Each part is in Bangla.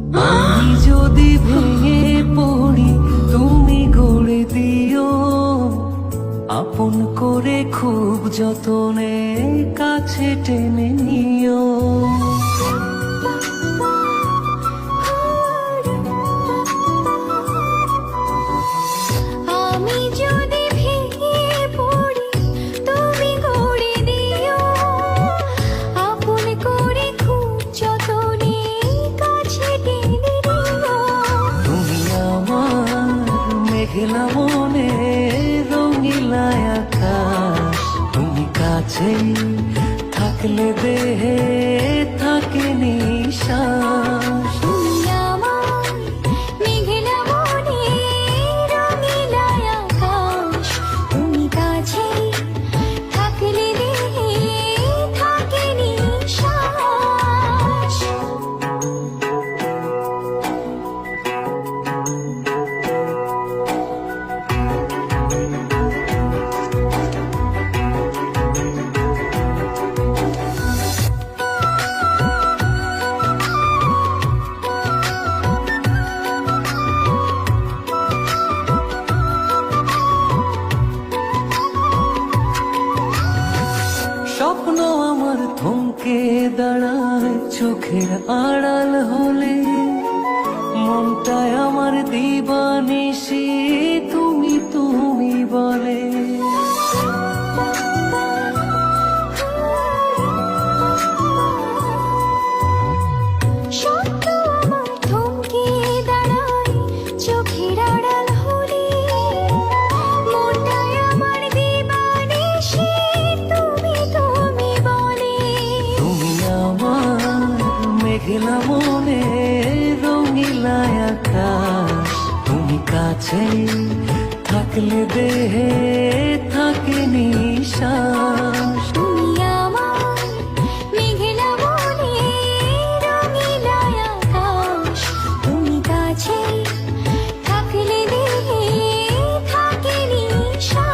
আমি যদি ভেঙে পড়ি তুমি গড়ে দিও, আপন করে খুব যতনে কাছে টেনে নিও। আমি যদি ভেঙে পড়ি তুমি গড়ে দিও, আপন করে খুব যতনে কাছে টেনে নিও। তুমি আমার মেঘলা মনে রঙিলা আকাশ, তুমি কাছে থাকলে দেহে থাকে নিশ্বাস। তুমি আমার মেঘলা মনে রঙিলা আকাশ, তুমি কাছে থাকলে দেহে থাকে নিশ্বাস। স্বপ্ন আমার থমকে দাঁড়ায় চোখের আড়াল হলে, মনটায় আমার দিবানিশি তুমি তুমি বলে। স্বপ্ন আমার থমকে দাঁড়ায় চোখের আড়াল হলে, মনটায় আমার দিবানিশি তুমি তুমি বলে। তুমি আমার মেঘলা মনে রঙিলা আকাশ, তুমি কাছে থাকলে দেহে থাকে নিশ্বাস। তুমি আমার মেঘলা মনে রঙিলা আকাশ, তুমি কাছে থাকলে দেহে থাকে নিশ্বাস।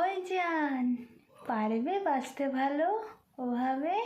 ওই জান, পারবে বাঁচতে ভালো ওভাবে?